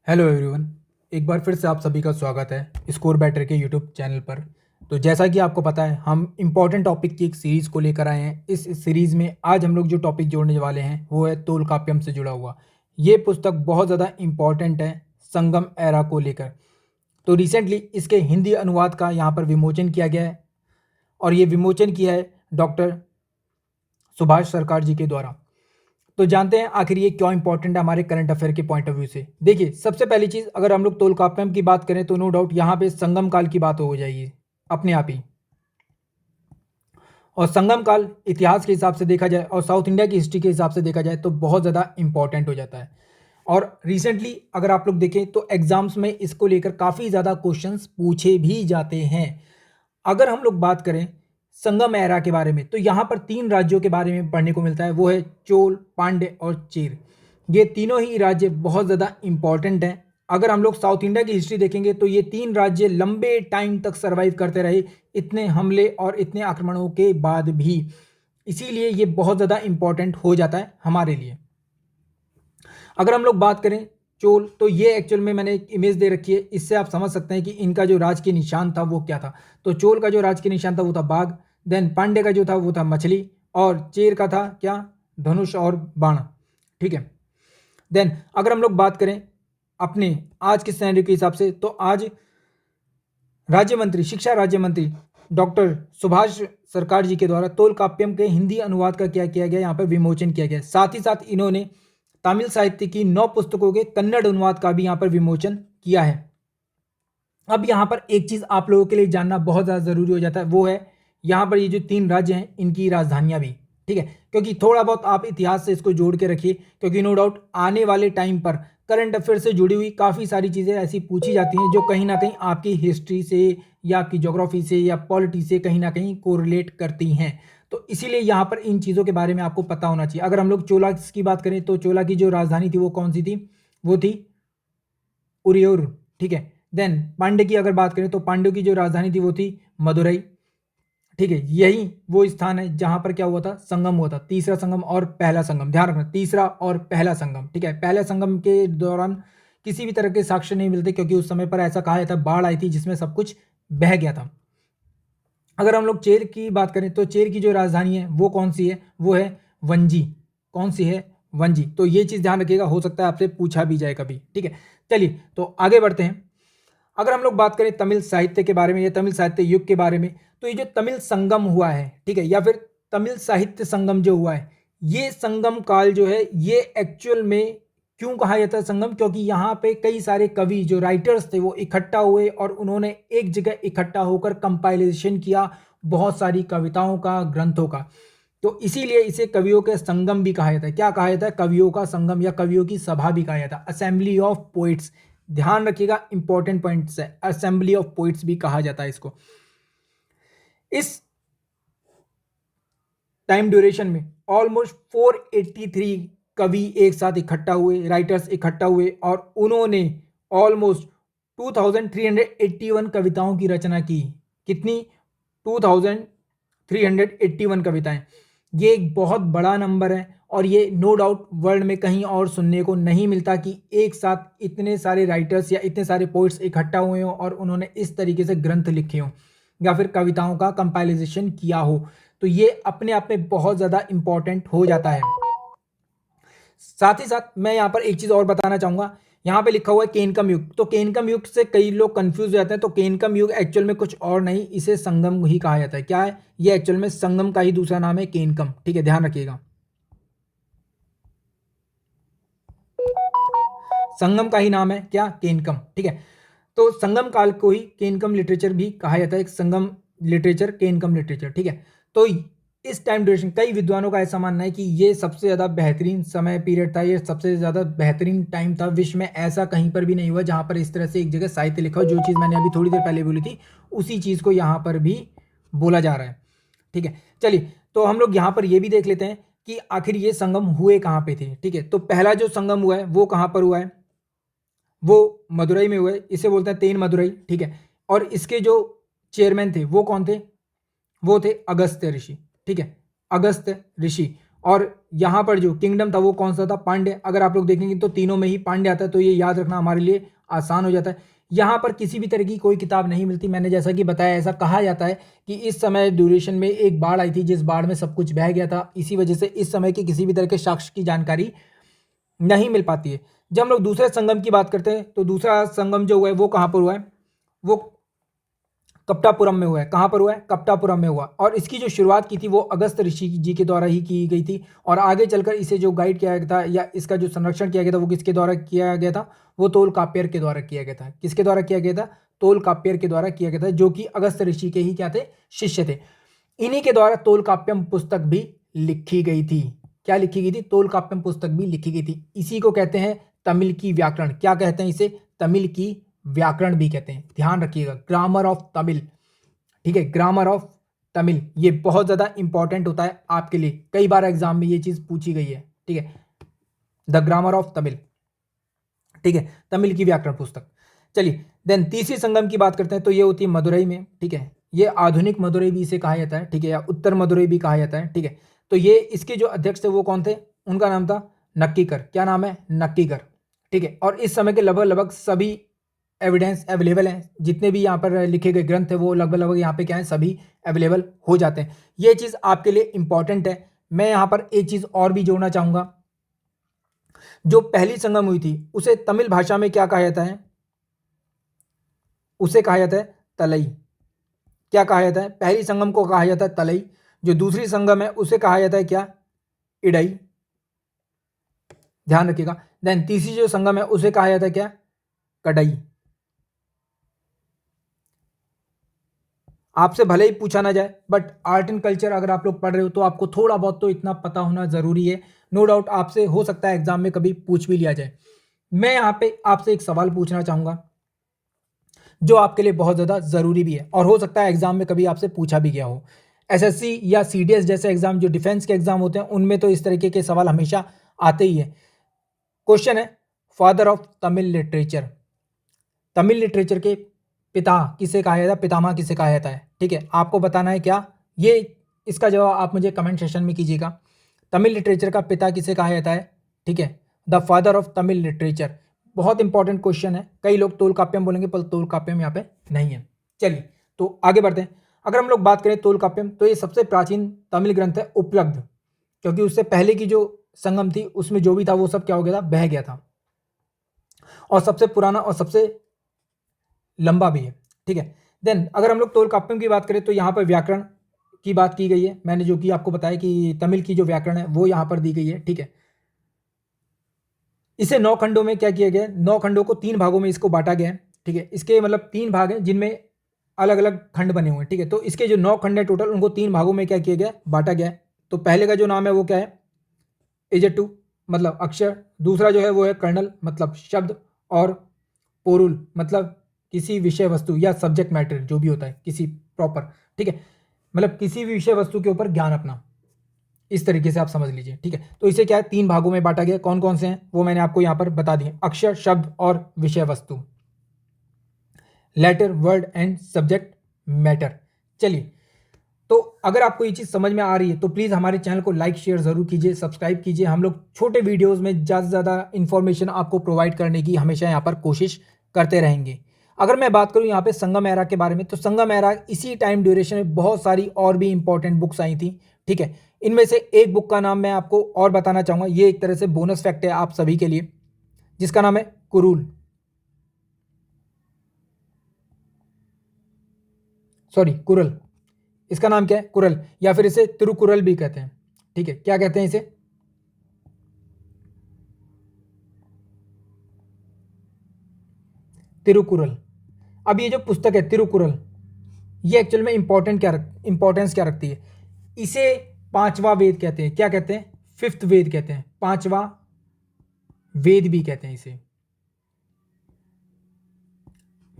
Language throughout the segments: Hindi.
Hello everyone. एक बार फिर से आप सभी का स्वागत है स्कोर बैटर के यूट्यूब चैनल पर। तो जैसा कि आपको पता है, हम इम्पॉर्टेंट टॉपिक की एक सीरीज़ को लेकर आए हैं। इस सीरीज़ में आज हम लोग जो टॉपिक जोड़ने वाले हैं वो है तोलकाप्यम से जुड़ा हुआ। ये पुस्तक बहुत ज़्यादा इम्पॉर्टेंट है संगम एरा को लेकर। तो रिसेंटली इसके हिंदी अनुवाद का यहाँ पर विमोचन किया गया है और ये विमोचन किया है डॉक्टर सुभाष सरकार जी के द्वारा। तो जानते हैं आखिर ये क्यों इंपॉर्टेंट है हमारे करंट अफेयर के पॉइंट ऑफ व्यू से। देखिए, सबसे पहली चीज, अगर हम लोग तोलकाप्यम की बात करें तो नो डाउट यहाँ पे संगम काल की बात हो जाएगी अपने आप ही। और संगम काल इतिहास के हिसाब से देखा जाए और साउथ इंडिया की हिस्ट्री के हिसाब से देखा जाए तो बहुत ज़्यादा इंपॉर्टेंट हो जाता है। और रिसेंटली अगर आप लोग देखें तो एग्जाम्स में इसको लेकर काफ़ी ज़्यादा क्वेश्चंस पूछे भी जाते हैं। अगर हम लोग बात करें संगम एरा के बारे में तो यहाँ पर 3 राज्यों के बारे में पढ़ने को मिलता है, वो है चोल, पांड्य और चेर। ये तीनों ही राज्य बहुत ज़्यादा इंपॉर्टेंट हैं। अगर हम लोग साउथ इंडिया की हिस्ट्री देखेंगे तो ये 3 राज्य लंबे टाइम तक सर्वाइव करते रहे, इतने हमले और इतने आक्रमणों के बाद भी। इसीलिए ये बहुत ज़्यादा इंपॉर्टेंट हो जाता है हमारे लिए। अगर हम लोग बात करें चोल, तो ये एक्चुअल में मैंने एक इमेज दे रखी है, इससे आप समझ सकते हैं कि इनका जो राजकीय निशान था वो क्या था। तो चोल का जो राजकीय निशान था वो था बाघ, देन पांड्य का जो था वो था मछली, और चेर का था क्या, धनुष और बाण। ठीक है। देन अगर हम लोग बात करें अपने आज के सिनेरियो के हिसाब से, तो आज राज्य मंत्री, शिक्षा राज्य मंत्री डॉक्टर सुभाष सरकार जी के द्वारा तोलकाप्यम के हिंदी अनुवाद का क्या किया गया, यहाँ पर विमोचन किया गया। साथ ही साथ इन्होंने तमिल साहित्य की 9 पुस्तकों के कन्नड़ अनुवाद का भी यहाँ पर विमोचन किया है। अब यहाँ पर एक चीज आप लोगों के लिए जानना बहुत ज़्यादा जरूरी हो जाता है, वो है यहाँ पर ये जो 3 राज्य हैं इनकी राजधानियां भी। ठीक है, क्योंकि थोड़ा बहुत आप इतिहास से इसको जोड़ के रखिए, क्योंकि नो डाउट आने वाले टाइम पर करंट अफेयर से जुड़ी हुई काफ़ी सारी चीज़ें ऐसी पूछी जाती हैं जो कहीं ना कहीं आपकी हिस्ट्री से या आपकी ज्योग्राफी से या पॉलिटी से कहीं ना कहीं कोरिलेट करती हैं। तो इसीलिए यहाँ पर इन चीज़ों के बारे में आपको पता होना चाहिए। अगर हम लोग चोला की बात करें तो चोला की जो राजधानी थी वो कौन सी थी, वो थी उरियूर। ठीक है। देन पांड्य की अगर बात करें तो पांड्यों की जो राजधानी थी वो थी मदुरई। ठीक है, यही वो स्थान है जहां पर क्या हुआ था, संगम हुआ था, तीसरा संगम और पहला संगम। ध्यान रखना, तीसरा और पहला संगम। ठीक है, पहले संगम के दौरान किसी भी तरह के साक्ष्य नहीं मिलते, क्योंकि उस समय पर ऐसा कहा जाता है बाढ़ आई थी जिसमें सब कुछ बह गया था। अगर हम लोग चेर की बात करें तो चेर की जो राजधानी है वो कौन सी है, वो है वंजी। कौन सी है, वंजी। तो ये चीज ध्यान रखिएगा, हो सकता है आपसे पूछा भी जाए कभी। ठीक है, चलिए तो आगे बढ़ते हैं। अगर हम लोग बात करें तमिल साहित्य के बारे में या तमिल साहित्य युग के बारे में, तो ये जो तमिल संगम हुआ है, ठीक है, या फिर तमिल साहित्य संगम जो हुआ है, ये संगम काल जो है ये एक्चुअल में क्यों कहा जाता है संगम, क्योंकि यहाँ पे कई सारे कवि जो राइटर्स थे वो इकट्ठा हुए और उन्होंने एक जगह इकट्ठा होकर कंपाइलेशन किया बहुत सारी कविताओं का, ग्रंथों का। तो इसीलिए इसे कवियों के संगम भी कहा जाता है। क्या कहा जाता है, कवियों का संगम या कवियों की सभा भी कहा जाता है, असेंबली ऑफ पोइट्स। ध्यान रखिएगा, इंपॉर्टेंट पॉइंट्स है, असेंबली ऑफ पोइट्स भी कहा जाता है इसको। इस टाइम ड्यूरेशन में ऑलमोस्ट 483 कवि एक साथ इकट्ठा हुए, राइटर्स इकट्ठा हुए और उन्होंने ऑलमोस्ट 2381 कविताओं की रचना की। कितनी, 2381 कविताएं। ये एक बहुत बड़ा नंबर है और ये नो डाउट वर्ल्ड में कहीं और सुनने को नहीं मिलता कि एक साथ इतने सारे राइटर्स या इतने सारे पोइट्स इकट्ठा हुए हों और उन्होंने इस तरीके से ग्रंथ लिखे हों या फिर कविताओं का कंपाइलेशन किया हो। तो ये अपने आप में बहुत ज़्यादा इंपॉर्टेंट हो जाता है। साथ ही साथ मैं यहाँ पर एक चीज़ और बताना चाहूँगा, यहाँ पे लिखा हुआ है केनकम युग। तो केनकम युग से कई लोग कंफ्यूज हो जाते हैं। तो केनकम युग एक्चुअल में कुछ और नहीं, इसे संगम ही कहा जाता है। क्या है ये, एक्चुअल में संगम का ही दूसरा नाम है केनकम। ठीक है, ध्यान रखिएगा, संगम का ही नाम है क्या, केनकम। ठीक है, तो संगम काल को ही केनकम लिटरेचर भी कहा जाता है, संगम लिटरेचर, केनकम लिटरेचर। ठीक है, तो इस टाइम ड्यूरेशन कई विद्वानों का ऐसा मानना है कि ये सबसे ज़्यादा बेहतरीन समय पीरियड था, ये सबसे ज़्यादा बेहतरीन टाइम था। विश्व में ऐसा कहीं पर भी नहीं हुआ जहाँ पर इस तरह से एक जगह साहित्य लिखा हो। जो चीज़ मैंने अभी थोड़ी देर पहले बोली थी उसी चीज़ को यहाँ पर भी बोला जा रहा है। ठीक है, चलिए तो हम लोग यहाँ पर ये भी देख लेते हैं कि आखिर ये संगम हुए कहाँ पे थे। ठीक है, तो पहला जो संगम हुआ है वो कहाँ पर हुआ है, वो मदुरई में हुआ है, इसे बोलते हैं तेन मदुरई। ठीक है, और इसके जो चेयरमैन थे वो कौन थे, वो थे अगस्त्य ऋषि। ठीक है, अगस्त्य ऋषि। और यहाँ पर जो किंगडम था वो कौन सा था, पांड्य। अगर आप लोग देखेंगे तो तीनों में ही पांड्य आता है, तो ये याद रखना हमारे लिए आसान हो जाता है। यहाँ पर किसी भी तरह की कोई किताब नहीं मिलती। मैंने जैसा कि बताया, ऐसा कहा जाता है कि इस समय ड्यूरेशन में एक बाढ़ आई थी, जिस बाढ़ में सब कुछ बह गया था। इसी वजह से इस समय की किसी भी तरह के साक्ष्य की जानकारी नहीं मिल पाती है। जब हम लोग दूसरे संगम की बात करते हैं तो दूसरा संगम जो हुआ है वो कहाँ पर हुआ है, वो कपटापुरम में हुआ है। कहाँ पर हुआ है, कपटापुरम में हुआ। और इसकी जो शुरुआत की थी वो अगस्त ऋषि जी के द्वारा ही की गई थी। और आगे चलकर इसे जो गाइड किया गया था या इसका जो संरक्षण किया गया था वो किसके द्वारा किया गया था, वो तोलकाप्पियर के द्वारा किया गया था। किसके द्वारा किया गया था, तोलकाप्पियर के द्वारा किया गया था, जो कि अगस्त ऋषि के ही क्या थे, शिष्य थे। इन्हीं के द्वारा तोलकाप्पियम पुस्तक भी लिखी गई थी। क्या लिखी गई थी, तोलकाप्पियम पुस्तक भी लिखी गई थी। इसी को कहते हैं तमिल की व्याकरण। क्या कहते हैं इसे, तमिल की व्याकरण भी कहते हैं। ध्यान रखिएगा, ग्रामर ऑफ तमिल, ठीक है, ग्रामर ऑफ तमिल। ये बहुत ज़्यादा इंपॉर्टेंट होता है आपके लिए, कई बार एग्जाम में ये चीज़ पूछी गई है, ठीक है, द ग्रामर ऑफ तमिल, ठीक है, तमिल की व्याकरण पुस्तक। चलिए देन तीसरी संगम की बात करते हैं, तो ये होती है मदुरई में, ठीक है। ये आधुनिक मदुरई भी इसे कहा जाता है, ठीक है, या उत्तर मदुरई भी कहा जाता है, ठीक है। तो ये इसके जो अध्यक्ष थे वो कौन थे, उनका नाम था नक्कीकर। क्या नाम है, नक्कीकर, ठीक है। और इस समय के लगभग लगभग सभी एविडेंस अवेलेबल हैं, जितने भी यहाँ पर लिखे गए ग्रंथ है वो लगभग लगभग यहाँ पे क्या है, सभी अवेलेबल हो जाते हैं। ये चीज़ आपके लिए इंपॉर्टेंट है। मैं यहाँ पर एक चीज़ और भी जोड़ना चाहूँगा। जो पहली संगम हुई थी उसे तमिल भाषा में क्या कहा जाता है, उसे कहा जाता है तलई। क्या कहा जाता है, पहली संगम को कहा जाता है तलई। जो दूसरी संगम है उसे कहा जाता है क्या, इडई। ध्यान रखिएगा। देन तीसरी जो संगम है उसे कहा जाता है क्या, कड़ई। आपसे भले ही पूछा ना जाए, बट आर्ट एंड कल्चर अगर आप लोग पढ़ रहे हो तो आपको थोड़ा बहुत तो इतना पता होना जरूरी है। नो डाउट आपसे हो सकता है एग्जाम में कभी पूछ भी लिया जाए। मैं यहाँ पे आपसे एक सवाल पूछना चाहूंगा जो आपके लिए बहुत ज़्यादा ज़रूरी भी है और हो सकता है एग्जाम में कभी आपसे पूछा भी गया हो। एसएससी या सीडीएस जैसे एग्जाम, जो डिफेंस के एग्जाम होते हैं, उनमें तो इस तरीके के सवाल हमेशा आते ही हैं। क्वेश्चन है, father of Tamil literature, Tamil literature के पिता किसे कहा जाता है, पितामह किसे कहा जाता है, ठीक है। आपको बताना है क्या, ये इसका जवाब आप मुझे कमेंट सेक्शन में कीजिएगा। तमिल लिटरेचर का पिता किसे कहा जाता है, ठीक है, the father of Tamil literature. बहुत इंपॉर्टेंट क्वेश्चन है। कई लोग तोलकाप्पियम बोलेंगे पर तोलकाप्पियम यहाँ पे नहीं है। चलिए तो आगे बढ़ते हैं। अगर हम लोग बात करें तोलकाप्पियम, तो ये सबसे प्राचीन तमिल ग्रंथ है उपलब्ध, क्योंकि उससे पहले की जो संगम थी उसमें जो भी था वो सब क्या हो गया था, बह गया था। और सबसे पुराना और सबसे लंबा भी है, ठीक है। देन अगर हम लोग तोलकाप्पियम की बात करें तो यहाँ पर व्याकरण की बात की गई है। मैंने जो कि आपको बताया कि तमिल की जो व्याकरण है वो यहाँ पर दी गई है, ठीक है। इसे 9 खंडों में क्या किया गया है, 9 खंडों को 3 भागों में इसको बांटा गया है, ठीक है। इसके मतलब 3 भाग हैं जिनमें अलग अलग खंड बने हुए हैं, ठीक है। तो इसके जो 9 खंड है टोटल, उनको 3 भागों में क्या किया गया, बांटा गया है। तो पहले का जो नाम है वो क्या है, एजेटू मतलब अक्षर। दूसरा जो है वो है कर्नल मतलब शब्द, और पोरुल मतलब किसी विषय वस्तु या सब्जेक्ट मैटर जो भी होता है किसी प्रॉपर, ठीक है, मतलब किसी भी विषय वस्तु के ऊपर ज्ञान अपना, इस तरीके से आप समझ लीजिए, ठीक है। तो इसे क्या है, 3 भागों में बांटा गया। कौन कौन से हैं वो मैंने आपको यहाँ पर बता दिए, अक्षर, शब्द और विषय वस्तु, letter, word and subject matter. चलिए, तो अगर आपको ये चीज़ समझ में आ रही है तो प्लीज़ हमारे चैनल को लाइक शेयर ज़रूर कीजिए, सब्सक्राइब कीजिए। हम लोग छोटे वीडियोस में ज़्यादा से ज़्यादा इन्फॉर्मेशन आपको प्रोवाइड करने की हमेशा यहाँ पर कोशिश करते रहेंगे। अगर मैं बात करूँ यहाँ पे संगम एरा के बारे में, तो संगम एरा इसी टाइम ड्यूरेशन में बहुत सारी और भी इंपॉर्टेंट बुक्स आई थी, ठीक है। इनमें से एक बुक का नाम मैं आपको और बताना चाहूँगा, ये एक तरह से बोनस फैक्ट है आप सभी के लिए, जिसका नाम है कुरूल, सॉरी कुरल। इसका नाम क्या है, कुरल, या फिर इसे तिरुकुरल भी कहते हैं, ठीक है। क्या कहते हैं इसे, तिरुकुरल। अब ये जो पुस्तक है तिरुकुरल, ये एक्चुअल में इंपॉर्टेंस क्या रखती है, इसे पांचवा वेद कहते हैं। क्या कहते हैं, फिफ्थ वेद कहते हैं, पांचवा वेद भी कहते हैं इसे।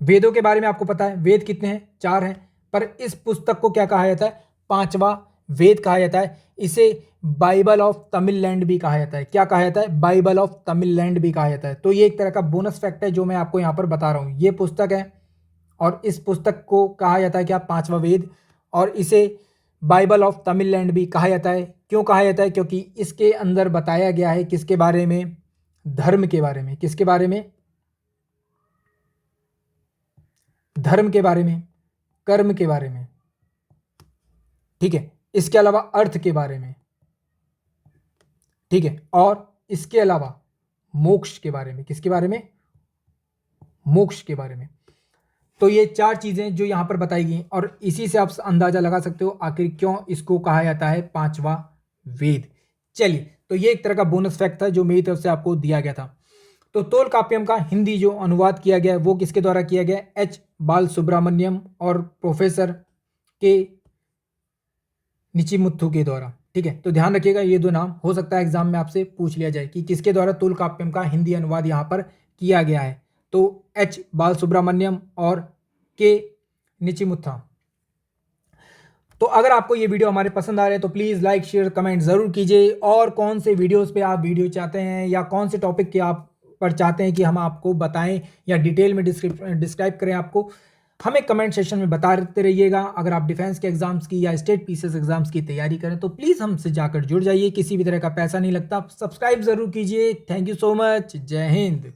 वेदों के बारे में आपको पता है, वेद कितने हैं, 4 हैं, पर इस पुस्तक को क्या कहा जाता है, पांचवा वेद कहा जाता है। इसे बाइबल ऑफ तमिललैंड भी कहा जाता है। क्या कहा जाता है, बाइबल ऑफ तमिललैंड भी कहा जाता है। तो ये एक तरह का बोनस फैक्ट है जो मैं आपको यहाँ पर बता रहा हूँ। ये पुस्तक है और इस पुस्तक को कहा जाता है क्या, पांचवा वेद, और इसे बाइबल ऑफ तमिललैंड भी कहा जाता है। क्यों कहा जाता है? क्योंकि इसके अंदर बताया गया है किसके बारे में? धर्म के बारे में। किसके बारे में? धर्म के बारे में, कर्म के बारे में, ठीक है। इसके अलावा अर्थ के बारे में, ठीक है। और इसके अलावा मोक्ष के बारे में। किसके बारे में? मोक्ष के बारे में। तो ये 4 चीजें जो यहां पर बताई गई और इसी से आप अंदाजा लगा सकते हो आखिर क्यों इसको कहा जाता है 5वां वेद। चलिए, तो ये एक तरह का बोनस फैक्ट था जो मेरी तरफ से आपको दिया गया था। तो तोलकाप्पियम का हिंदी जो अनुवाद किया गया है वो किसके द्वारा किया गया? एच बाल सुब्रमण्यम और प्रोफेसर के निचिमुत्थु के द्वारा, ठीक है। तो ध्यान रखिएगा, ये 2 नाम हो सकता है एग्जाम में आपसे पूछ लिया जाए कि किसके द्वारा तोलकाप्पियम का हिंदी अनुवाद यहाँ पर किया गया है। तो एच बाल सुब्रमण्यम और के निचिमुत्था। तो अगर आपको ये वीडियो हमारे पसंद आ रहे हैं तो प्लीज़ लाइक शेयर कमेंट ज़रूर कीजिए। और कौन से वीडियोस पे आप वीडियो चाहते हैं या कौन से टॉपिक के आप पर चाहते हैं कि हम आपको बताएं या डिटेल में डिस्क्राइब करें आपको, हमें कमेंट सेक्शन में बताते रहिएगा। अगर आप डिफेंस के एग्जाम्स की या स्टेट पीसीएस एग्जाम्स की तैयारी करें तो प्लीज़ हमसे जाकर जुड़ जाइए, किसी भी तरह का पैसा नहीं लगता। सब्सक्राइब ज़रूर कीजिए। Thank you so much. जय हिंद।